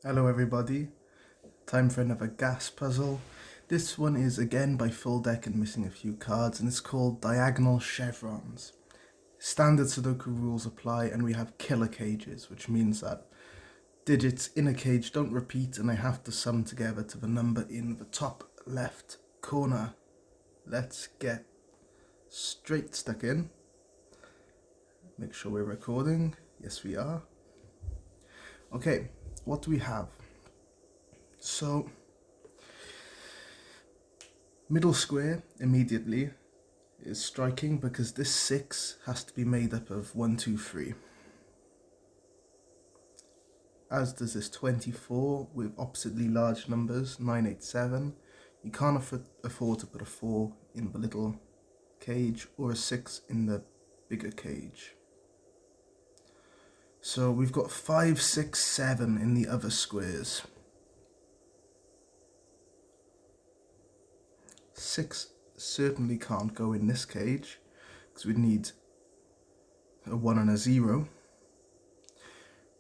Hello everybody, time for another gas puzzle. This one is again by full deck and missing a few cards, and it's called Diagonal Chevrons. Standard Sudoku rules apply, and we have killer cages, which means that digits in a cage don't repeat and they have to sum together to the number in the top left corner. Let's get straight stuck in. Make sure we're recording. Yes, we are. Okay, what do we have? So, middle square immediately is striking because this 6 has to be made up of 1, 2, 3. As does this 24 with oppositely large numbers, 9, 8, 7. You can't afford to put a 4 in the little cage or a 6 in the bigger cage. So we've got 5, 6, 7 in the other squares. 6 certainly can't go in this cage because we'd need a 1 and a 0.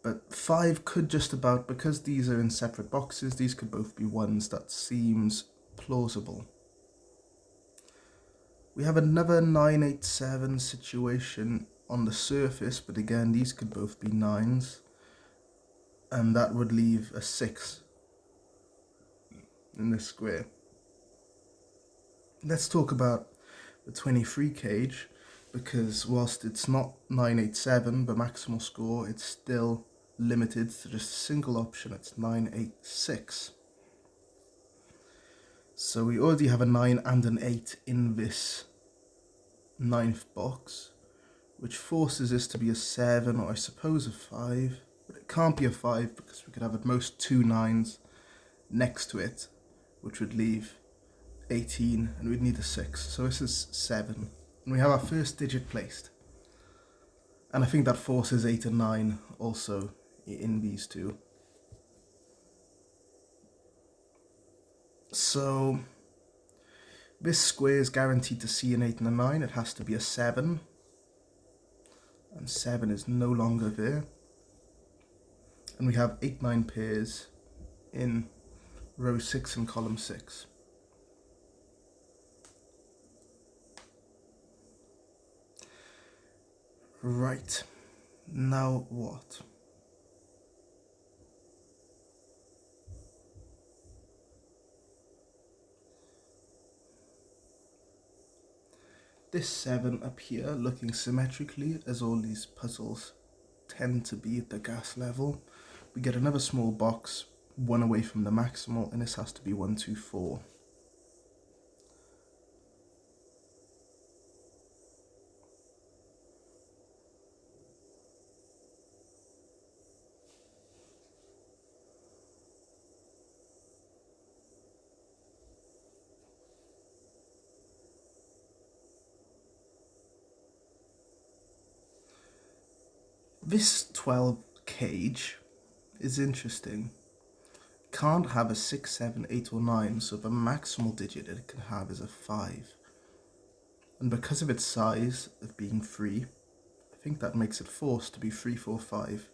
But 5 could just about, because these are in separate boxes, these could both be 1s. That seems plausible. We have another 9, 8, 7 situation on the surface, but again these could both be 9s, and that would leave a 6 in this square. Let's talk about the 23 cage, because whilst it's not 987 the maximal score, it's still limited to just a single option. It's 986. So we already have a 9 and an 8 in this 9th box, which forces this to be a 7, or I suppose a 5, but it can't be a 5 because we could have at most 2 9s next to it, which would leave 18, and we'd need a 6. So this is 7, and we have our first digit placed. And I think that forces 8 and 9 also in these two. So this square is guaranteed to see an 8 and a 9. It has to be a 7, and 7 is no longer there. And we have 8, 9 pairs in row 6 and column 6. Right, now what? This 7 up here, looking symmetrically, as all these puzzles tend to be at the gas level. We get another small box, 1 away from the maximal, and this has to be 1, 2, 4. This 12 cage is interesting. Can't have a 6, 7, 8 or 9, so the maximal digit it can have is a 5. And because of its size of being 3, I think that makes it forced to be 3, 4, 5,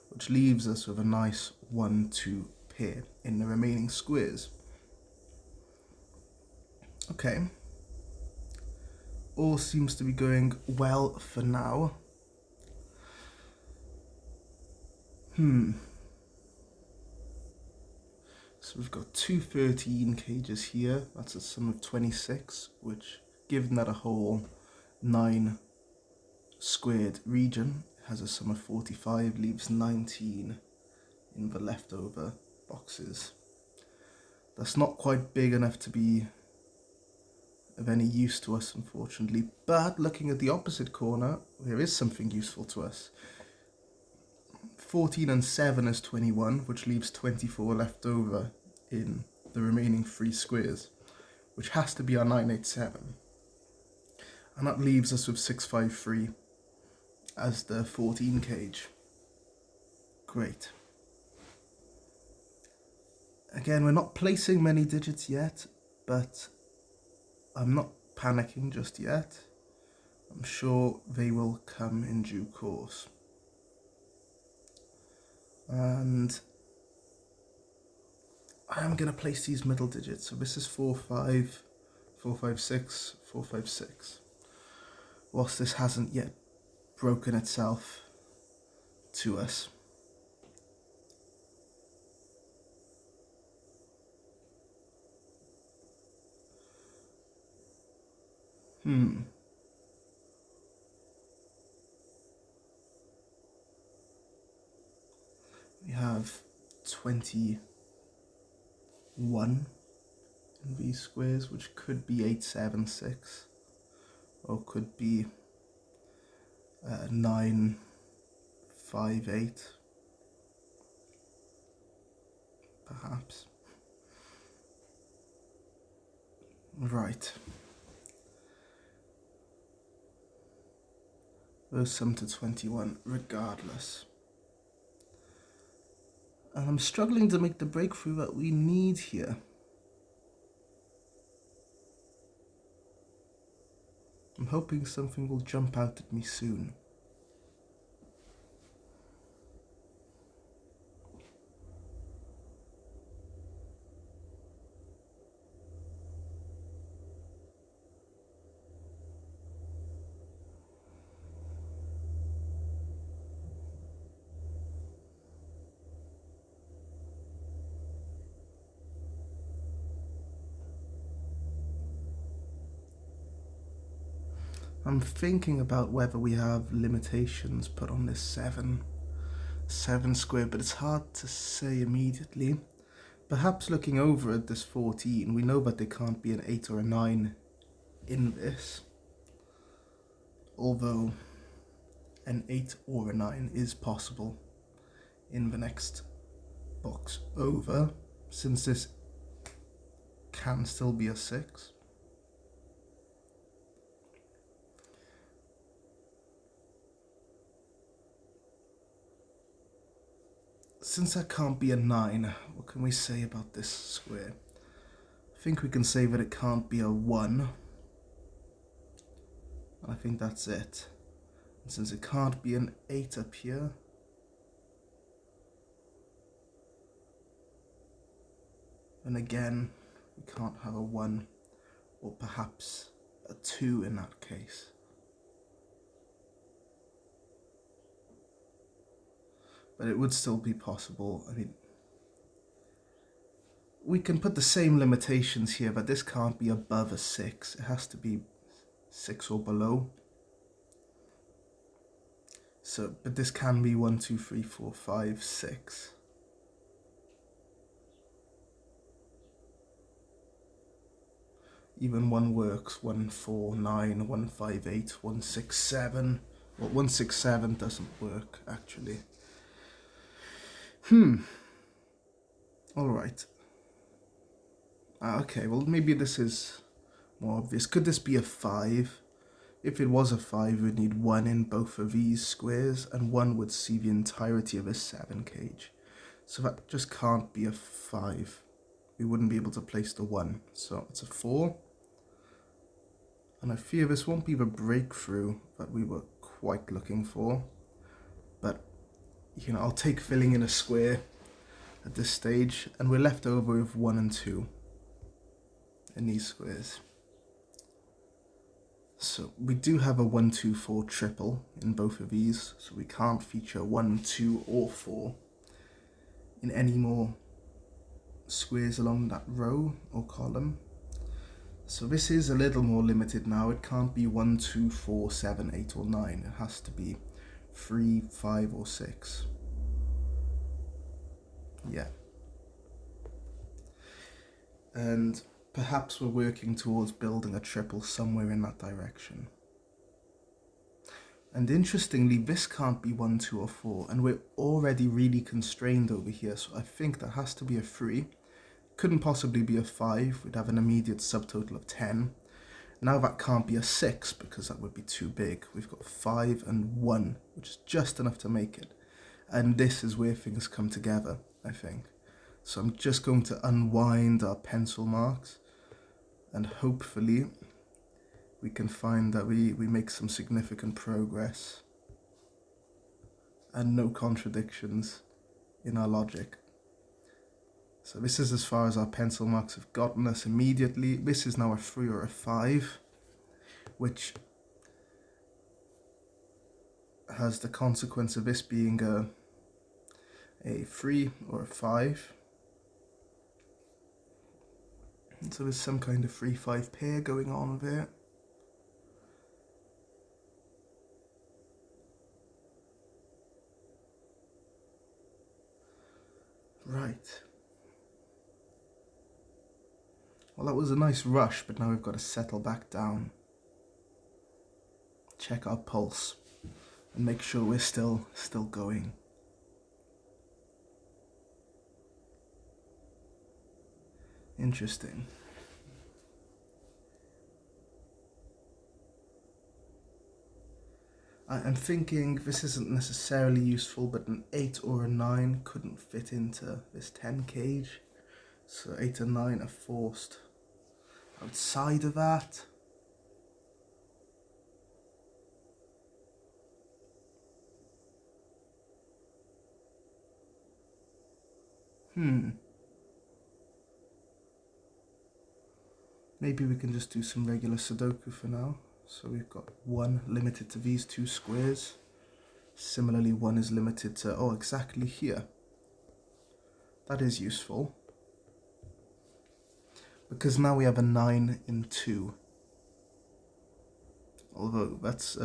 which leaves us with a nice 1, 2 pair in the remaining squares. Okay. All seems to be going well for now. So we've got 2 13 cages here. That's a sum of 26, which, given that a whole 9 squared region has a sum of 45, leaves 19 in the leftover boxes. That's not quite big enough to be of any use to us, unfortunately, but looking at the opposite corner, there is something useful to us. 14 and 7 is 21, which leaves 24 left over in the remaining 3 squares, which has to be our 987. And that leaves us with 653 as the 14 cage. Great. Again, we're not placing many digits yet, but I'm not panicking just yet. I'm sure they will come in due course. And I am going to place these middle digits. So this is 4, 5, 4, 5, 6, 4, 5, 6. Whilst this hasn't yet broken itself to us. We have 21 in these squares, which could be 8, 7, 6, or could be 9, 5, 8, perhaps. Right. Those sum to 21 regardless. And I'm struggling to make the breakthrough that we need here. I'm hoping something will jump out at me soon. I'm thinking about whether we have limitations put on this 7 square, but it's hard to say immediately. Perhaps looking over at this 14, we know that there can't be an 8 or a 9 in this. Although an 8 or a 9 is possible in the next box over, since this can still be a 6. Since that can't be a 9, what can we say about this square? I think we can say that it can't be a 1. I think that's it. And since it can't be an 8 up here, and again, we can't have a 1, or perhaps a 2 in that case. But it would still be possible. I mean, we can put the same limitations here, but this can't be above a 6. It has to be 6 or below. So, but this can be 1, 2, 3, 4, 5, 6. Even 1 works. 1, 4, 9, 1, 5, 8, 1, 6, 7. Well, 1, 6, 7 doesn't work, actually. Alright. Okay, well maybe this is more obvious. Could this be a 5? If it was a 5, we'd need 1 in both of these squares, and 1 would see the entirety of a 7 cage. So that just can't be a 5. We wouldn't be able to place the 1. So it's a 4. And I fear this won't be the breakthrough that we were quite looking for. But, you know, I'll take filling in a square at this stage, and we're left over with 1 and 2 in these squares. So we do have a 1, 2, 4 triple in both of these, so we can't feature 1, 2 or 4 in any more squares along that row or column. So this is a little more limited now. It can't be 1, 2, 4, 7, 8 or 9. It has to be 3, 5 or 6. Yeah. And perhaps we're working towards building a triple somewhere in that direction. And interestingly, this can't be 1, 2 or 4, and we're already really constrained over here, so I think that has to be a 3. Couldn't possibly be a 5, we'd have an immediate subtotal of 10. Now that can't be a 6, because that would be too big. We've got 5 and 1, which is just enough to make it. And this is where things come together, I think. So I'm just going to unwind our pencil marks, and hopefully we can find that we make some significant progress and no contradictions in our logic. So this is as far as our pencil marks have gotten us immediately. This is now a 3 or a 5, which has the consequence of this being a 3 or a 5. And so there's some kind of 3-5 pair going on there. Right. Well, that was a nice rush, but now we've got to settle back down. Check our pulse and make sure we're still going. Interesting. I'm thinking this isn't necessarily useful, but an 8 or a 9 couldn't fit into this 10 cage. So 8 and 9 are forced outside of that. Maybe we can just do some regular Sudoku for now. So we've got 1 limited to these 2 squares. Similarly, 1 is limited to, exactly here. That is useful. Because now we have a 9 in 2. Although that's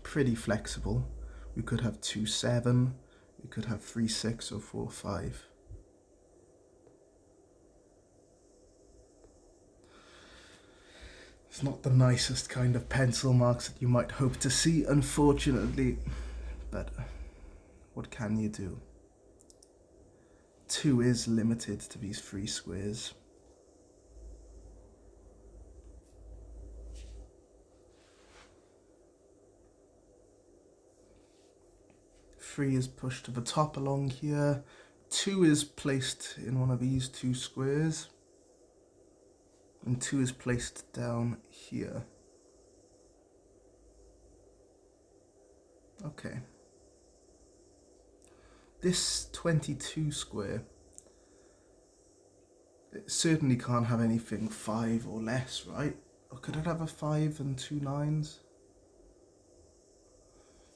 pretty flexible. We could have 2, 7. We could have 3, 6 or 4, 5. It's not the nicest kind of pencil marks that you might hope to see, unfortunately, but what can you do? 2 is limited to these 3 squares. Three is pushed to the top along here. 2 is placed in one of these 2 squares. And 2 is placed down here. Okay. This 22 square, it certainly can't have anything 5 or less, right? Or could it have a 5 and 2 9s?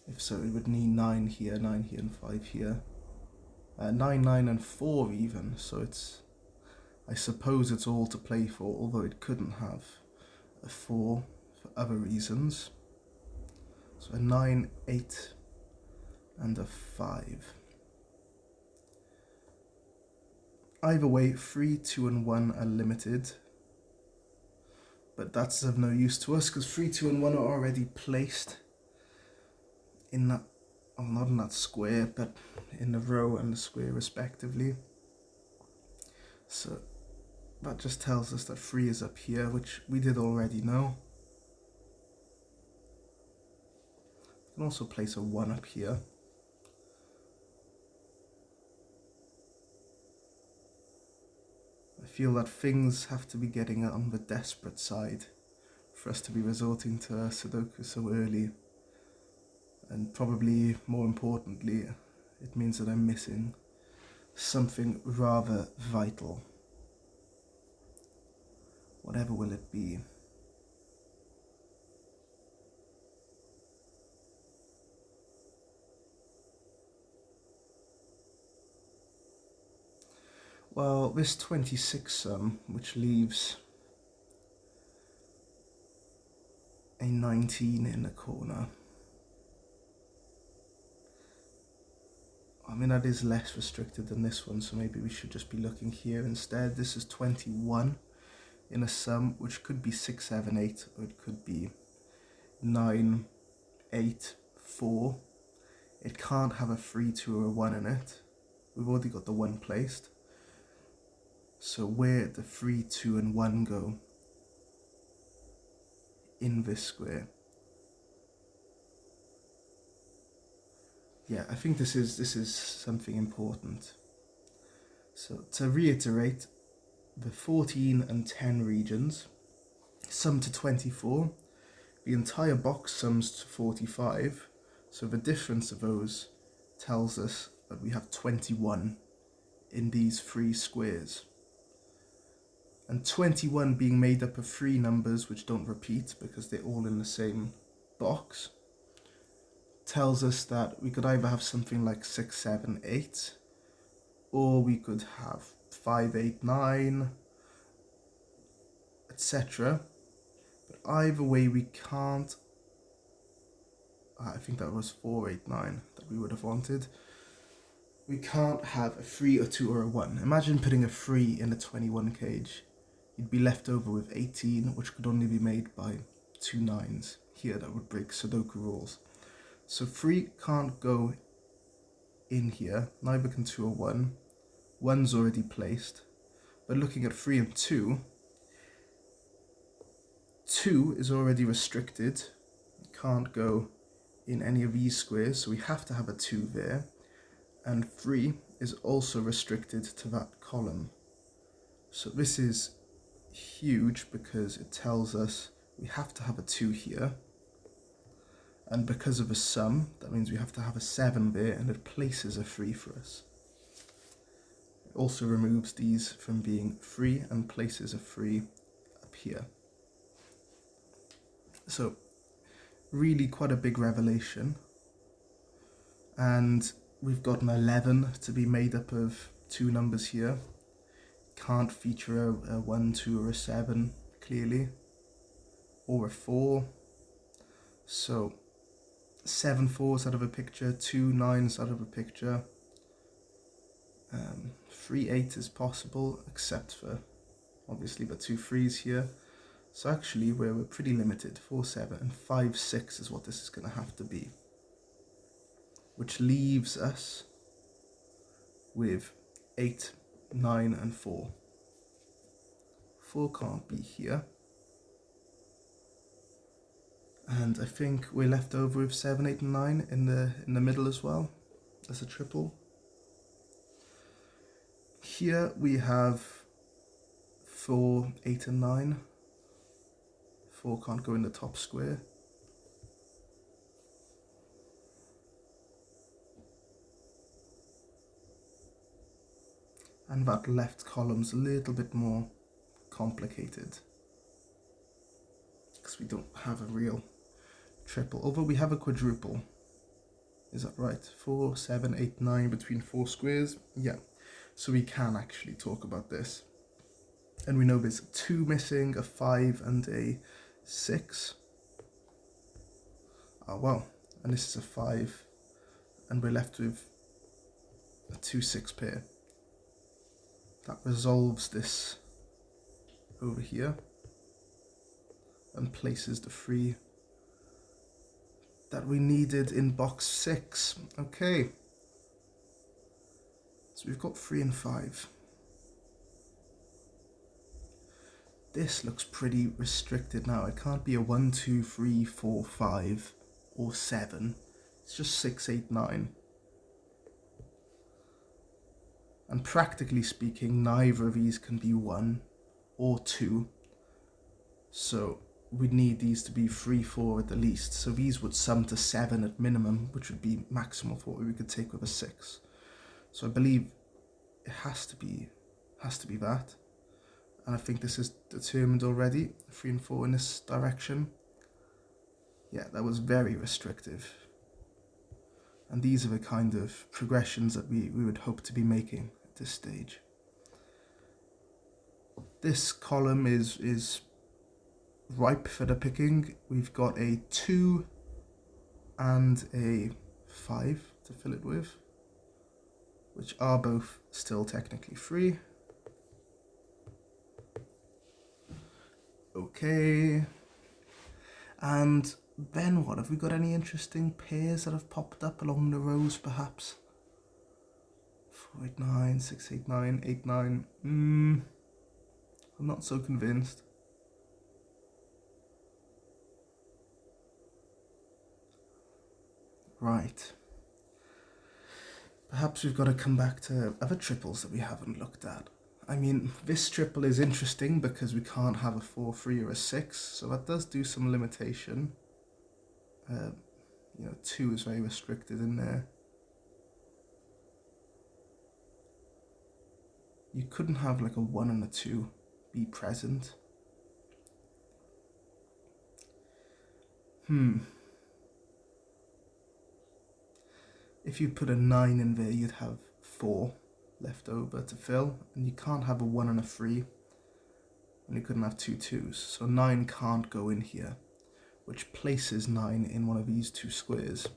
If so, it would need 9 here, and 5 here. 9, 9 and 4 even, so it's... I suppose it's all to play for, although it couldn't have a 4 for other reasons. So a 9, 8 and a 5. Either way, 3, 2 and 1 are limited. But that's of no use to us because 3, 2 and 1 are already placed in that, well, not in that square, but in the row and the square respectively. So that just tells us that 3 is up here, which we did already know. We can also place a 1 up here. I feel that things have to be getting on the desperate side for us to be resorting to Sudoku so early. And probably more importantly, it means that I'm missing something rather vital. Whatever will it be? Well, this 26 sum, which leaves a 19 in the corner. I mean, that is less restricted than this one, so maybe we should just be looking here instead. This is 21 in a sum, which could be 6, 7, 8, or it could be 9, 8, 4. It can't have a 3, 2, or a 1 in it. We've already got the 1 placed. So where the 3, 2, and 1 go in this square? Yeah, I think this is something important. So to reiterate, the 14 and 10 regions sum to 24. The entire box sums to 45. So the difference of those tells us that we have 21 in these three squares. And 21 being made up of three numbers which don't repeat because they're all in the same box, tells us that we could either have something like 6, 7, 8, or we could have 5, 8, 9, etc. But either way we can't, I think that was 4, 8, 9 that we would have wanted. We can't have a 3, a 2 or a 1. Imagine putting a 3 in a 21 cage. You'd be left over with 18, which could only be made by 2 9s. Here that would break Sudoku rules. So 3 can't go in here, neither can 2 or 1. 1's already placed. But looking at 3 and 2, 2 is already restricted. It can't go in any of these squares, so we have to have a 2 there. And 3 is also restricted to that column. So this is huge because it tells us we have to have a 2 here. And because of a sum, that means we have to have a 7 there, and it places a 3 for us. It also removes these from being 3 and places a 3 up here. So really quite a big revelation. And we've got an 11 to be made up of 2 numbers here. Can't feature a 1, 2 or a 7 clearly, or a 4. So 7 4s out of a picture, 2 9s out of a picture. 3 8 is possible, except for obviously the 2 3s here. So actually we're pretty limited. 4 7 and 5 6 is what this is going to have to be, which leaves us with 8 9 and 4. 4 can't be here. And I think we're left over with 7, 8 and 9 in the middle as well, as a triple. Here we have 4, 8 and 9. 4 can't go in the top square. And that left column's a little bit more complicated because we don't have a real triple, although we have a quadruple. Is that right? 4, 7, 8, 9 between 4 squares. Yeah, so we can actually talk about this. And we know there's 2 missing, a 5 and a 6. Oh well, and this is a 5, and we're left with a 2 6 pair. That resolves this over here and places the 3 that we needed in box 6. Okay, so we've got 3 and 5. This looks pretty restricted now. It can't be a 1 2 3 4 5 or 7. It's just 6 8 9. And practically speaking, neither of these can be 1 or 2. So we need these to be 3 4 at the least. So these would sum to 7 at minimum, which would be maximal for what we could take with a 6. So I believe it has to be that. And I think this is determined already, 3 and 4 in this direction. Yeah, that was very restrictive. And these are the kind of progressions that we would hope to be making at this stage. This column is ripe for the picking. We've got a 2 and a 5 to fill it with, which are both still technically 3. Okay. And then what? Have we got any interesting pairs that have popped up along the rows, perhaps? 4 8 9, 6 8 9, 8 9. I'm not so convinced. Right. Perhaps we've got to come back to other triples that we haven't looked at. I mean, this triple is interesting because we can't have a 4 3 or a 6, so that does do some limitation. 2 is very restricted in there. you couldn't have like a 1 and a 2 be present. If you put a 9 in there, you'd have 4 left over to fill, and you can't have a 1 and a 3, and you couldn't have 2 2s, so 9 can't go in here, which places 9 in one of these 2 squares,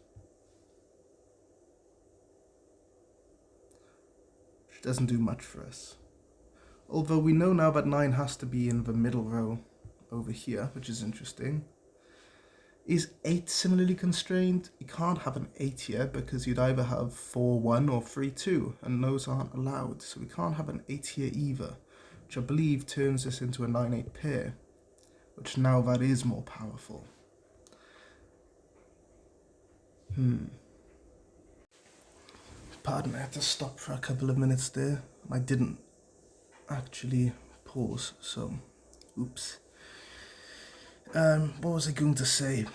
which doesn't do much for us. Although we know now that 9 has to be in the middle row over here, which is interesting. Is 8 similarly constrained? You can't have an 8 here because you'd either have 4 1 or 3 2, and those aren't allowed, so we can't have an 8 here either, which I believe turns this into a 9 8 pair, which now that is more powerful. Pardon, I had to stop for a couple of minutes there. I didn't actually pause, so oops. What was I going to say?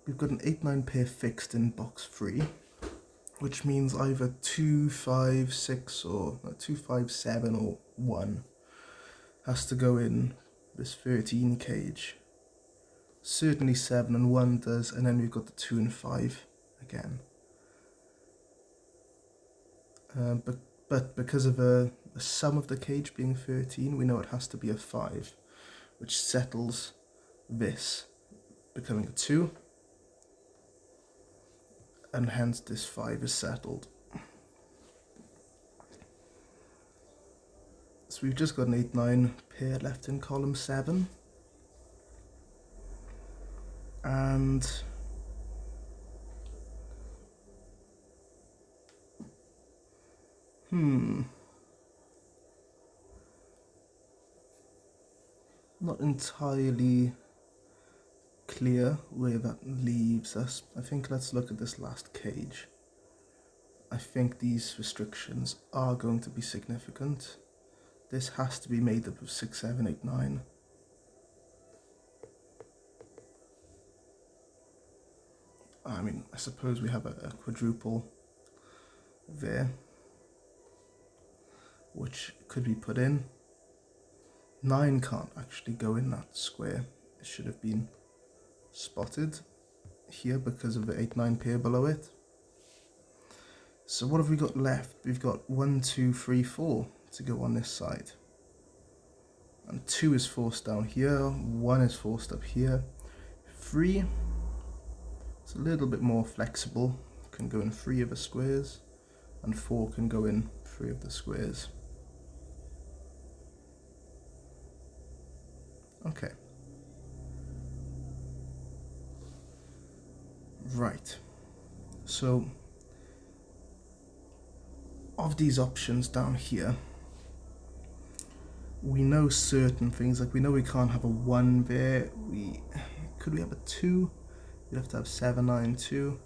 We've got an 8-9 pair fixed in box 3, which means either 2 5 6 or 2 5 7 or 1 has to go in this 13 cage. Certainly 7 and 1 does, and then we've got the 2 and 5 again. But because of the sum of the cage being 13, we know it has to be a 5, which settles this becoming a 2, and hence this 5 is settled. So we've just got an 8-9 pair left in column 7, and not entirely clear where that leaves us. I think let's look at this last cage. I think these restrictions are going to be significant. This has to be made up of 6, 7, 8, 9. I mean, I suppose we have a quadruple there, which could be put in. 9 can't actually go in that square. It should have been spotted here because of the 8-9 pair below it. So what have we got left? We've got 1, 2, 3, 4 to go on this side. And 2 is forced down here, 1 is forced up here. 3, it's a little bit more flexible, can go in 3 of the squares, and 4 can go in 3 of the squares. Okay. Right. So, of these options down here, we know certain things, like we know we can't have a 1 there. Could we have a 2? You'd have to have 7, 9, 2.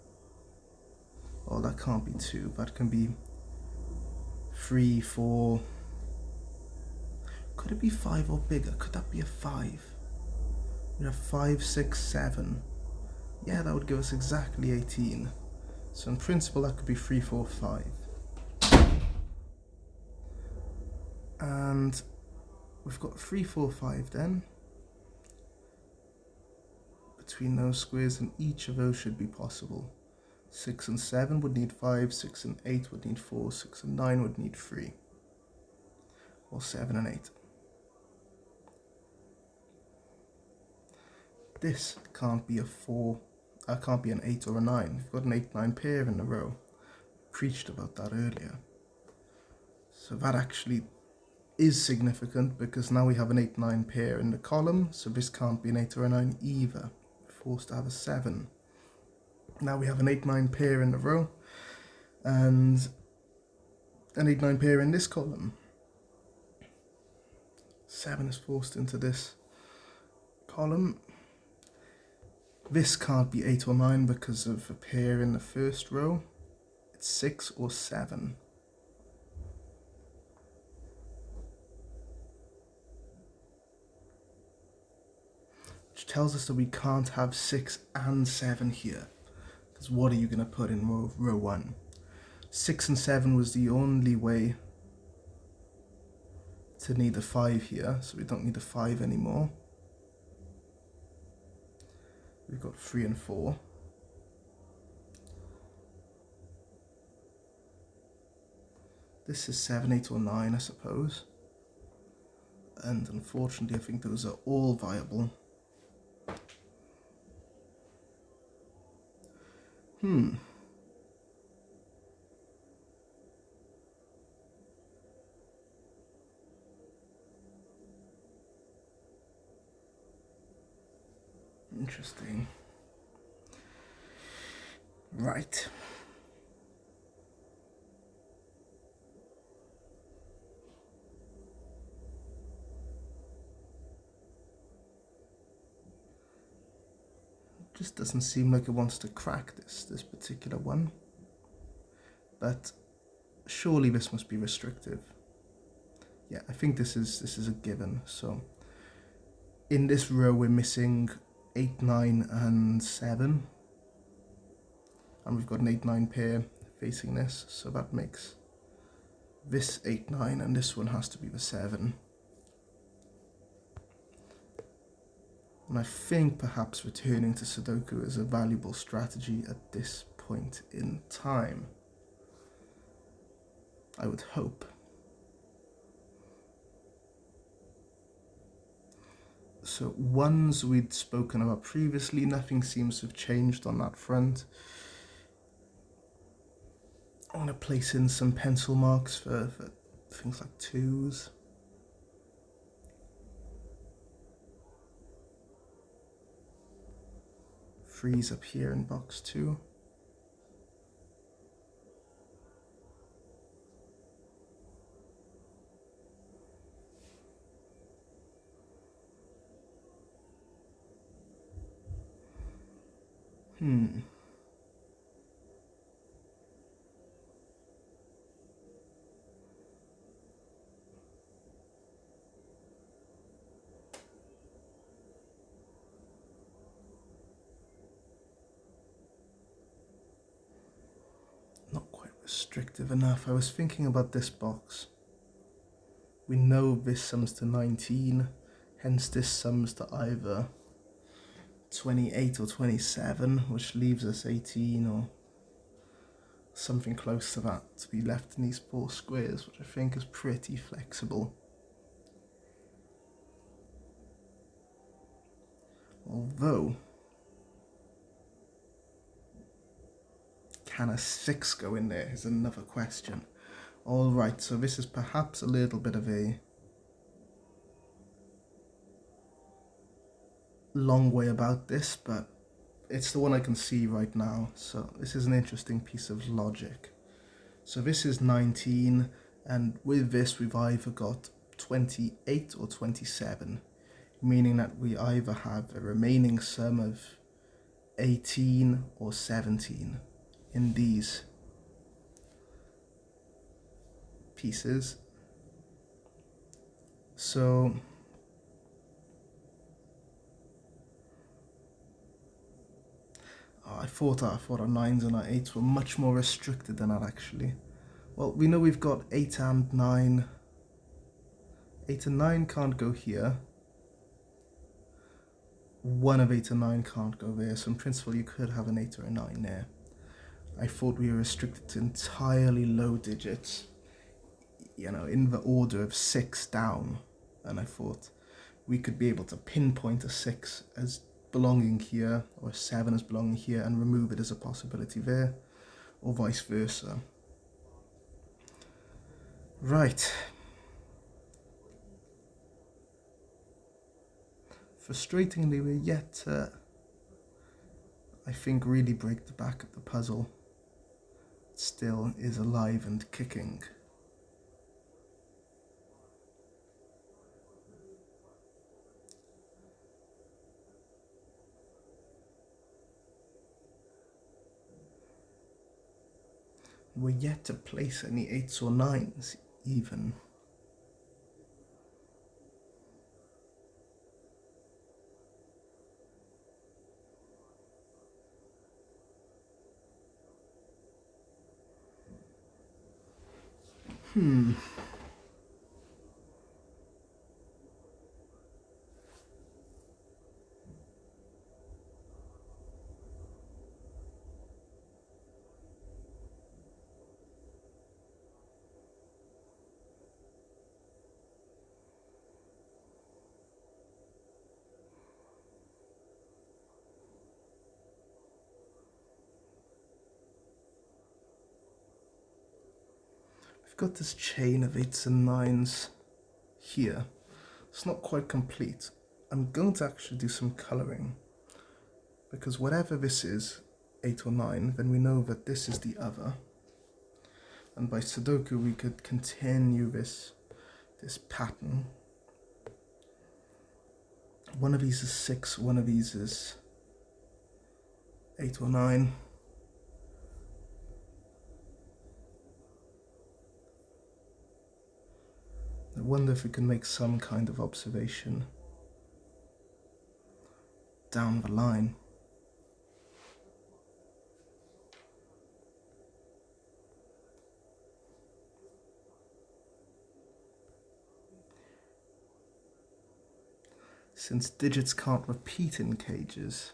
Oh, that can't be 2. That can be 3, 4. Could it be 5 or bigger? Could that be a 5? We'd have 5, 6, 7. Yeah, that would give us exactly 18. So in principle, that could be 3, 4, 5. And we've got 3, 4, 5 then. Between those squares, and each of those should be possible. 6 and 7 would need 5, 6 and 8 would need 4, 6 and 9 would need 3. Or 7 and 8. This can't be a 4, can't be an 8 or a 9. We've got an 8-9 pair in a row. Preached about that earlier. So that actually is significant because now we have an 8-9 pair in the column, so this can't be an 8 or a 9 either. We're forced to have a 7. Now we have an 8-9 pair in the row and an 8-9 pair in this column. 7 is forced into this column. This can't be 8 or 9 because of a pair in the first row. It's 6 or 7. Which tells us that we can't have 6 and 7 here. Because what are you going to put in row 1? 6 and 7 was the only way to need a 5 here, so we don't need a 5 anymore. We've got 3 and 4. This is 7, 8 or 9, I suppose. And unfortunately, I think those are all viable. Interesting. Right. Just doesn't seem like it wants to crack this particular one. But surely this must be restrictive. Yeah, I think this is a given. So in this row we're missing 8, 9 and 7. And we've got an 8, 9 pair facing this, so that makes this 8, 9 and this one has to be the 7. And I think perhaps returning to Sudoku is a valuable strategy at this point in time. I would hope. So ones we'd spoken about previously, nothing seems to have changed on that front. I want to place in some pencil marks for things like 2s. Freeze up here in box 2. Not quite restrictive enough. I was thinking about this box. We know this sums to 19, hence this sums to either 28 or 27, which leaves us 18 or something close to that to be left in these 4 squares, which I think is pretty flexible. Although, can a 6 go in there is another question. Alright, so this is perhaps a little bit of a long way about this, but it's the one I can see right now, so this is an interesting piece of logic. So this is 19, and with this we've either got 28 or 27, meaning that we either have a remaining sum of 18 or 17 in these pieces. So I thought our 9s and our 8s were much more restricted than that actually. Well, we know we've got 8 and 9. 8 and 9 can't go here. 1 of 8 and 9 can't go there, so in principle you could have an 8 or a 9 there. I thought we were restricted to entirely low digits, you know, in the order of 6 down, and I thought we could be able to pinpoint a 6 as belonging here, or a 7 as belonging here, and remove it as a possibility there, or vice versa. Right. Frustratingly, we're yet to, I think, really break the back of the puzzle. It still is alive and kicking. We're yet to place any 8s or 9s, even. got this chain of 8s and 9s here. It's not quite complete. I'm going to actually do some colouring, because whatever this is, 8 or 9, then we know that this is the other. And by Sudoku we could continue this pattern. One of these is 6, one of these is 8 or 9. I wonder if we can make some kind of observation down the line. Since digits can't repeat in cages,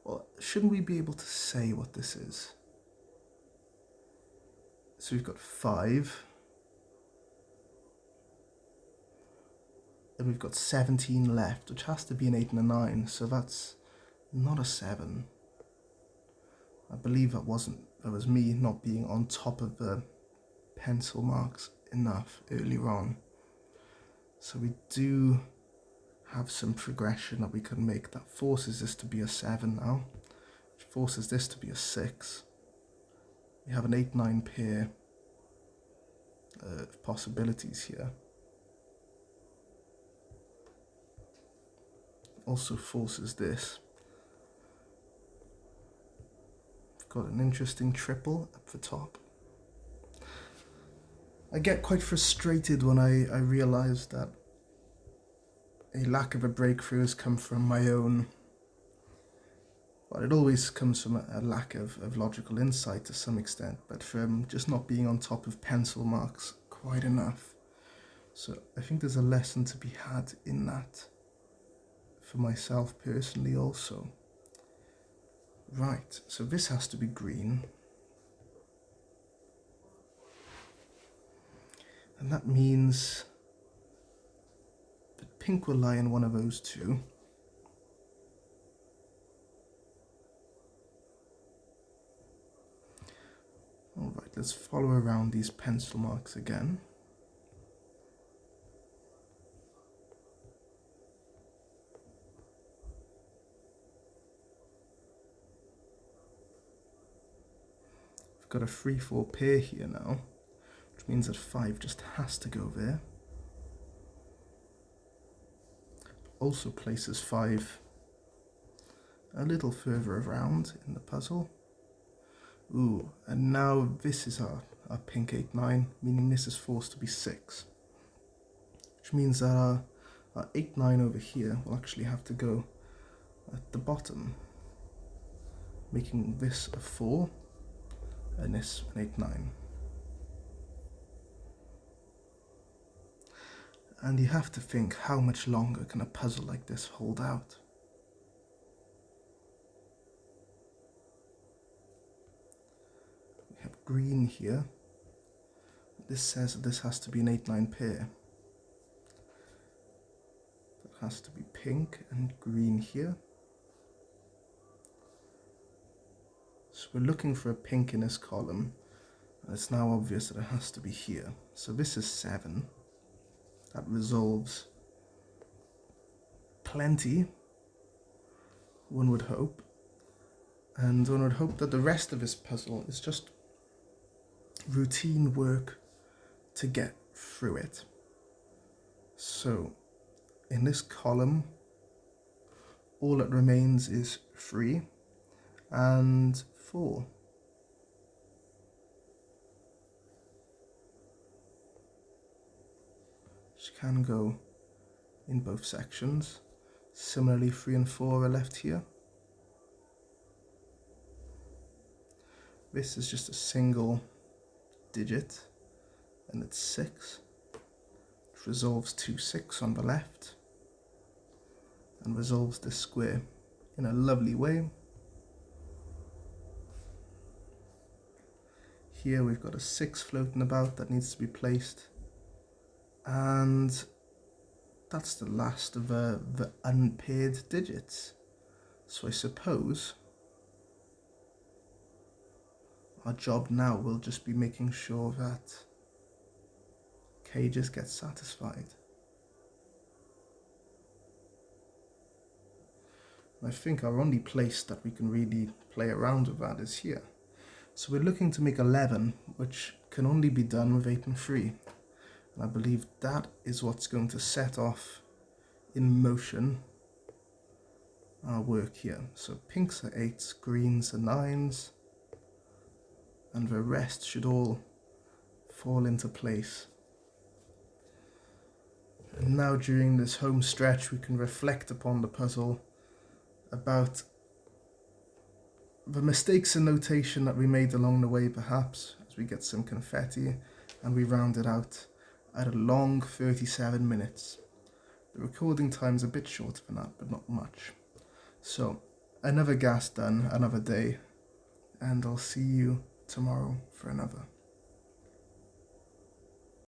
well, shouldn't we be able to say what this is? So we've got 5, and we've got 17 left, which has to be an 8 and a 9, so that's not a 7. I believe that was me not being on top of the pencil marks enough earlier on. So we do have some progression that we can make that forces this to be a 7 now, which forces this to be a 6. We have an 8-9 pair of possibilities here. Also forces this. We've got an interesting triple up the top. I get quite frustrated when I realise that a lack of a breakthrough has come from my own, well, it always comes from a lack of logical insight to some extent, but from just not being on top of pencil marks quite enough. So I think there's a lesson to be had in that for myself personally also. Right, so this has to be green. And that means that pink will lie in one of those two. Alright, let's follow around these pencil marks again. We've got a 3-4 pair here now, which means that 5 just has to go there. Also places 5 a little further around in the puzzle. Ooh, and now this is our pink 8-9, meaning this is forced to be 6. Which means that our 8-9 over here will actually have to go at the bottom, making this a 4 and this an 8-9. And you have to think, how much longer can a puzzle like this hold out? We have green here. This says that this has to be an 8-9 pair. That has to be pink and green here. So we're looking for a pink in this column, and it's now obvious that it has to be here. So this is 7. That resolves plenty, one would hope. And one would hope that the rest of this puzzle is just routine work to get through it. So in this column, all that remains is 3 and 4. Which can go in both sections. Similarly, 3 and 4 are left here. This is just a single digit, and it's 6. It resolves to 6 on the left, and resolves this square in a lovely way. Here we've got a 6 floating about that needs to be placed. And that's the last of the unpaired digits. So I suppose Our job now will just be making sure that Cages get satisfied. I think our only place that we can really play around with that is here. So we're looking to make 11, which can only be done with 8 and 3. And I believe that is what's going to set off in motion our work here. So pinks are 8s, greens are 9s, and the rest should all fall into place. And now during this home stretch we can reflect upon the puzzle about the mistakes in notation that we made along the way, perhaps, as we get some confetti and we round it out at a long 37 minutes. The recording time's a bit shorter than that, but not much. So, another gas done, another day, and I'll see you tomorrow for another.